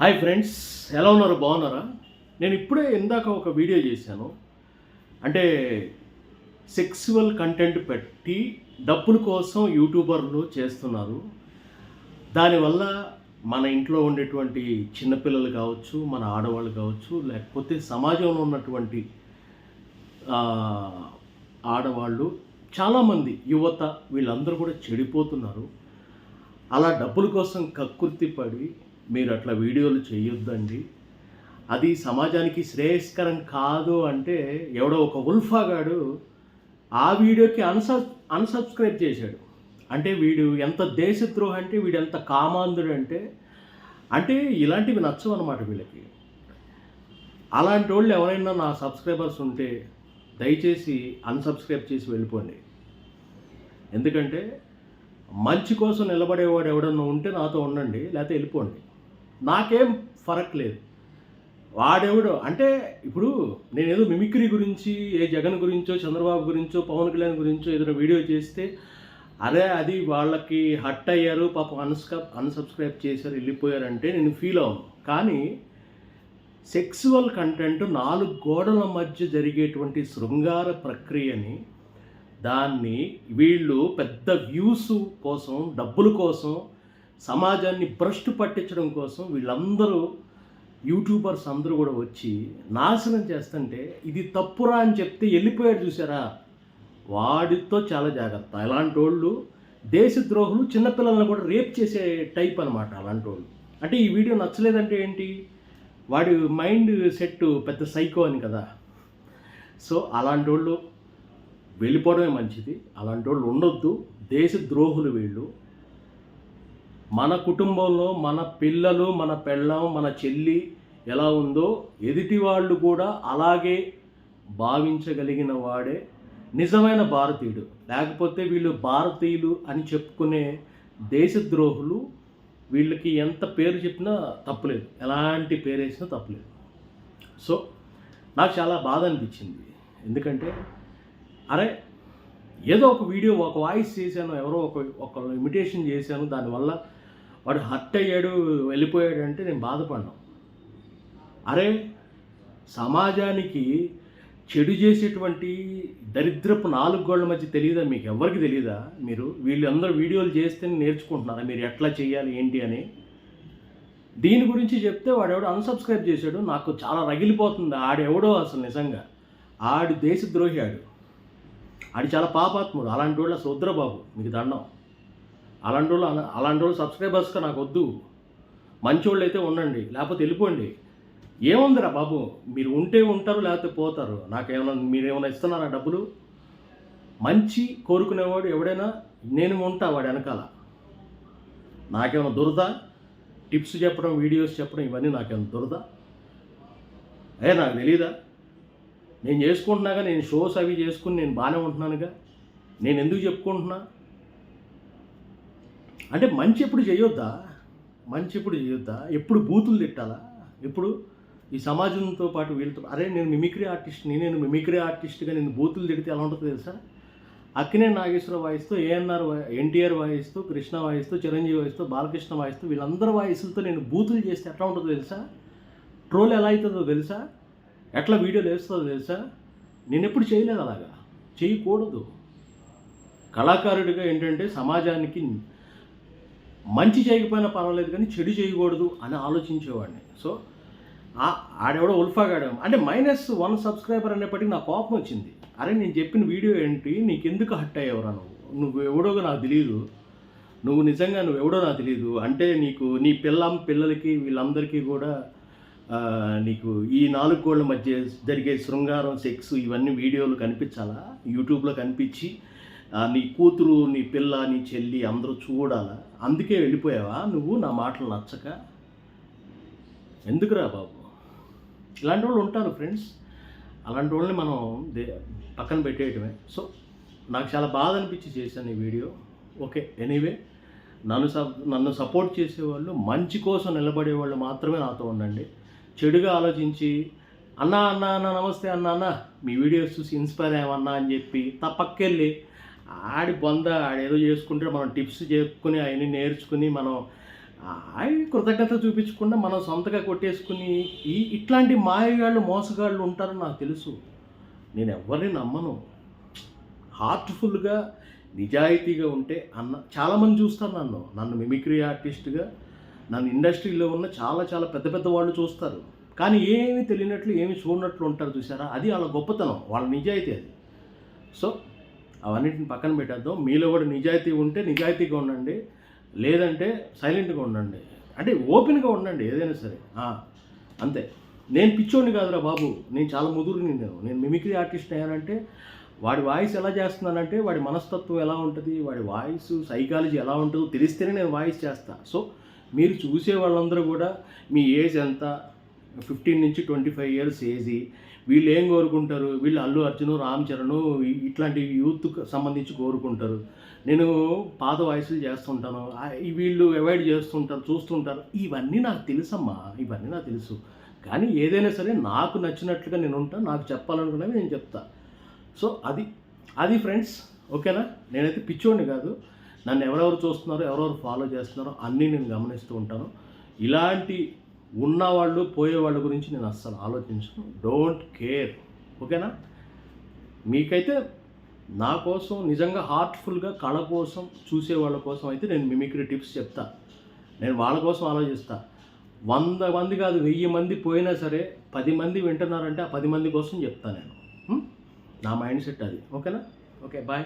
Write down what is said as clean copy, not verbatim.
Hi friends, ఎలా ఉన్నారు? బాగున్నారా? నేను ఇప్పుడే ఇందాక ఒక వీడియో చేశాను. అంటే సెక్సువల్ కంటెంట్ పెట్టి డబ్బుల కోసం యూట్యూబర్లు చేస్తున్నారు. దానివల్ల మన ఇంట్లో ఉండేటువంటి చిన్నపిల్లలు కావచ్చు, మన ఆడవాళ్ళు కావచ్చు, లేకపోతే సమాజంలో ఉన్నటువంటి ఆడవాళ్ళు చాలామంది యువత వీళ్ళందరూ కూడా చెడిపోతున్నారు. అలా డబ్బుల కోసం కక్కుర్తి పడి మీరు అట్లా వీడియోలు చేయొద్దండి. అది సమాజానికి శ్రేయస్కరం కాదు అంటే ఎవడో ఒక ఉల్ఫాగాడు ఆ వీడియోకి అన్సబ్స్క్రైబ్ చేశాడు. అంటే వీడు ఎంత దేశద్రోహి అంటే వీడు ఎంత కామాంధుడు అంటే ఇలాంటివి నచ్చవు అన్నమాట వీళ్ళకి. అలాంటి వాళ్ళు ఎవరైనా నా సబ్స్క్రైబర్స్ ఉంటే దయచేసి అన్సబ్స్క్రైబ్ చేసి వెళ్ళిపోండి. ఎందుకంటే మంచి కోసం నిలబడేవాడు ఎవడన్నా ఉంటే నాతో ఉండండి, లేకపోతే వెళ్ళిపోండి. నాకేం ఫరక్ లేదు. వాడెవడో అంటే ఇప్పుడు నేనేదో మిమిక్రీ గురించి ఏ జగన్ గురించో చంద్రబాబు గురించో పవన్ కళ్యాణ్ గురించో ఏదైనా వీడియో చేస్తే అరే అది వాళ్ళకి హట్ అయ్యారు, పాపం అన్సబ్స్క్రైబ్ చేశారు, వెళ్ళిపోయారంటే నేను ఫీల్ అవ్వను. కానీ సెక్సువల్ కంటెంట్ 4 గోడల మధ్య జరిగేటువంటి శృంగార ప్రక్రియని దాన్ని వీళ్ళు పెద్ద వ్యూస్ కోసం, డబ్బుల కోసం, సమాజాన్ని భ్రష్టు పట్టించడం కోసం వీళ్ళందరూ యూట్యూబర్స్ అందరూ కూడా వచ్చి నాశనం చేస్తుంటే ఇది తప్పురా అని చెప్తే వెళ్ళిపోయాడు చూసారా, వాడితో చాలా జాగ్రత్త. అలాంటి వాళ్ళు దేశద్రోహులు, చిన్నపిల్లలను కూడా రేప్ చేసే టైప్ అనమాట అలాంటి వాళ్ళు. అంటే ఈ వీడియో నచ్చలేదంటే ఏంటి, వాడి మైండ్ సెట్ పెద్ద సైకో అని కదా. సో అలాంటి వాళ్ళు వెళ్ళిపోవడమే మంచిది. అలాంటి వాళ్ళు ఉండొద్దు. దేశద్రోహులు వీళ్ళు. మన కుటుంబంలో మన పిల్లలు, మన పెళ్ళాం, మన చెల్లి ఎలా ఉందో ఎదుటి వాళ్ళు కూడా అలాగే భావించగలిగిన వాడే నిజమైన భారతీయుడు. లేకపోతే వీళ్ళు భారతీయులు అని చెప్పుకునే దేశద్రోహులు, వీళ్ళకి ఎంత పేరు చెప్పినా తప్పులేదు, ఎలాంటి పేరు వేసినా తప్పులేదు. సో నాకు చాలా బాధ అనిపించింది. ఎందుకంటే అరే ఏదో ఒక వీడియో, ఒక వాయిస్ చేశాను, ఎవరో ఒక ఇమిటేషన్ చేశాను, దానివల్ల వాడు హర్ట్ అయ్యాడు, వెళ్ళిపోయాడు అంటే నేను బాధపడ్డాను. అరే సమాజానికి చెడు చేసేటువంటి దరిద్రపు 4 గోళ్ల మధ్య తెలియదా మీకు? ఎవరికి తెలియదా? వీళ్ళందరూ వీడియోలు చేస్తే నేర్చుకుంటున్నారా మీరు ఎట్లా చేయాలి ఏంటి అని? దీని గురించి చెప్తే వాడెవడో అన్సబ్స్క్రైబ్ చేశాడు. నాకు చాలా రగిలిపోతుంది. ఆడెవడో అసలు నిజంగా ఆడి దేశద్రోహి, ఆడి చాలా పాపాత్ముడు. అలాంటి వాళ్ళు అసలు వద్దురా బాబు, మీకు దండం. అలాంటి వాళ్ళు సబ్స్క్రైబర్స్గా నాకు వద్దు. మంచోళ్ళు అయితే ఉండండి, లేకపోతే వెళ్ళిపోండి. ఏముందిరా బాబు, మీరు ఉంటే ఉంటారు, లేకపోతే పోతారు. మీరేమైనా ఇస్తున్నారా డబ్బులు? మంచి కోరుకునేవాడు ఎవడైనా నేను ఉంటా వాడు వెనకాల. నాకేమైనా దురద? టిప్స్ చెప్పడం, వీడియోస్ చెప్పడం ఇవన్నీ నాకేమైనా దురద? నాకు తెలీదా? నేను చేసుకుంటున్నాగా, నేను షోస్ అవి చేసుకుని నేను బాగానే ఉంటున్నానుగా. నేను ఎందుకు చెప్పుకుంటున్నా అంటే మంచి ఎప్పుడు చేయొద్దా? ఎప్పుడు బూతులు తిట్టాలా? ఎప్పుడు ఈ సమాజంతో పాటు వీళ్ళతో అరే నేను మిమిక్రీ ఆర్టిస్ట్గా నేను బూతులు తిడితే ఎలా ఉంటుందో తెలుసా? అక్కినేని నాగేశ్వరరావు వాయిస్తో, ఎన్టీఆర్ వాయిస్తో, కృష్ణ వాయిస్తో, చిరంజీవి వాయిస్తో, బాలకృష్ణ వాయిస్తో, వీళ్ళందరి వాయిస్లతో నేను బూతులు చేస్తే ఎట్లా ఉంటుందో తెలుసా? ట్రోల్ ఎలా అవుతుందో తెలుసా? ఎట్లా వీడియోలు వేస్తుందో తెలుసా? నేను ఎప్పుడు చేయలేదు, అలాగా చేయకూడదు. కళాకారుడిగా ఏంటంటే సమాజానికి మంచి చేయకపోయినా పర్వాలేదు కానీ చెడు చేయకూడదు అని ఆలోచించేవాడిని. సో ఆడెవడో ఉల్ఫాగాడు అంటే -1 సబ్స్క్రైబర్ అనేప్పటికీ నాకు కోపం వచ్చింది. అరే నేను చెప్పిన వీడియో ఏంటి, నీకెందుకు హట్ అయ్యేవరా? నువ్వు ఎవడోగా నాకు తెలియదు, నువ్వెవడో నాకు తెలియదు అంటే నీ పిల్లలకి వీళ్ళందరికీ కూడా నీకు ఈ 4 గోళ్ల మధ్య జరిగే శృంగారం, సెక్స్ ఇవన్నీ వీడియోలు కనిపించాలా? యూట్యూబ్లో కనిపించి నీ కూతురు, నీ పిల్ల, నీ చెల్లి అందరూ చూడాలా? అందుకే వెళ్ళిపోయావా నువ్వు నా మాటలు నచ్చక? ఎందుకురా బాబు? ఇలాంటి వాళ్ళు ఉంటారు ఫ్రెండ్స్. అలాంటి వాళ్ళని మనం పక్కన పెట్టేయటమే. సో నాకు చాలా బాధ అనిపించి చేశాను ఈ వీడియో. ఓకే, ఎనీవే నన్ను సపోర్ట్ చేసేవాళ్ళు, మంచి కోసం నిలబడేవాళ్ళు మాత్రమే నాతో ఉండండి. చెడుగా ఆలోచించి అన్నా నమస్తే అన్న మీ వీడియోస్ చూసి ఇన్స్పైర్ అయ్యామన్నా అని చెప్పి పక్కెళ్ళి ఆడేదో చేసుకుంటే మనం టిప్స్ చెప్పుకుని అవన్నీ నేర్చుకుని మనం అయి కృతజ్ఞత చూపించకుండా మనం సొంతగా కొట్టేసుకుని ఇట్లాంటి మాయగాళ్ళు, మోసగాళ్ళు ఉంటారని నాకు తెలుసు. నేను ఎవ్వరిని నమ్మను. హార్ట్‌ఫుల్‌గా, నిజాయితీగా ఉంటే చాలామంది చూస్తారు నన్ను మిమిక్రీ ఆర్టిస్ట్‌గా, నన్ను ఇండస్ట్రీలో ఉన్న చాలా చాలా పెద్ద పెద్ద వాళ్ళు చూస్తారు. కానీ ఏమీ తెలియనట్లు, ఏమి చూడనట్లు ఉంటారు చూసారా? అది వాళ్ళ గొప్పతనం, వాళ్ళ నిజాయితీ అది. సో, అవన్నిటిని పక్కన పెట్టేద్దాం. మీలో కూడా నిజాయితీ ఉంటే నిజాయితీగా ఉండండి. లేదంటే సైలెంట్‌గా ఉండండి. అంటే ఓపెన్‌గా ఉండండి ఏదైనా సరే. అంతే. నేను పిచ్చోడిని కాదురా బాబు. నేను చాలా ముదురుని నేను. నేను మిమిక్రీ ఆర్టిస్ట్ అయ్యానంటే వాడి వాయిస్ ఎలా చేస్తున్నానంటే వాడి మనస్తత్వం ఎలా ఉంటది, వాడి వాయిస్ సైకాలజీ ఎలా ఉంటుందో తెలిస్తేనే నేను వాయిస్ చేస్తా. సో, మీరు చూసే వాళ్ళందరూ కూడా మీ ఏజ్ ఎంత 15-25 ఇయర్స్ ఏజీ, వీళ్ళు ఏం కోరుకుంటారు, వీళ్ళు అల్లు అర్జును, రామ్ చరణు ఇట్లాంటి యూత్‌కి సంబంధించి కోరుకుంటారు. నేను పాత వాయిస్‌లు చేస్తుంటాను. వీళ్ళు అవాయిడ్ చేస్తుంటారు, చూస్తుంటారు. ఇవన్నీ నాకు తెలుసమ్మా. ఇవన్నీ నాకు తెలుసు. కానీ ఏదైనా సరే నాకు నచ్చినట్లుగా నేను ఉంటాను. నాకు చెప్పాలనుకున్నవి నేను చెప్తా. సో, అది ఫ్రెండ్స్. ఓకేనా? నేనైతే పిచ్చోడిని కాదు. నన్ను ఎవరెవరు చూస్తున్నారో, ఎవరెవరు ఫాలో చేస్తున్నారో అన్నీ నేను గమనిస్తూ ఉంటాను. ఇలాంటి ఉన్నవాళ్ళు, పోయేవాళ్ళ గురించి నేను అస్సలు ఆలోచించను. Don't care. ఓకేనా? మీకైతే నా కోసం నిజంగా హార్ట్‌ఫుల్‌గా కళ కోసం, చూసేవాళ్ళ కోసం అయితే నేను మిమిక్రీ టిప్స్ చెప్తా. నేను వాళ్ళ కోసం ఆలోచిస్తా. 100 మంది కాదు, 1000 మంది పోయినా సరే 10 మంది వింటున్నారంటే ఆ 10 మంది కోసం చెప్తా నేను. నా మైండ్ సెట్ అది. ఓకేనా? ఓకే. బాయ్.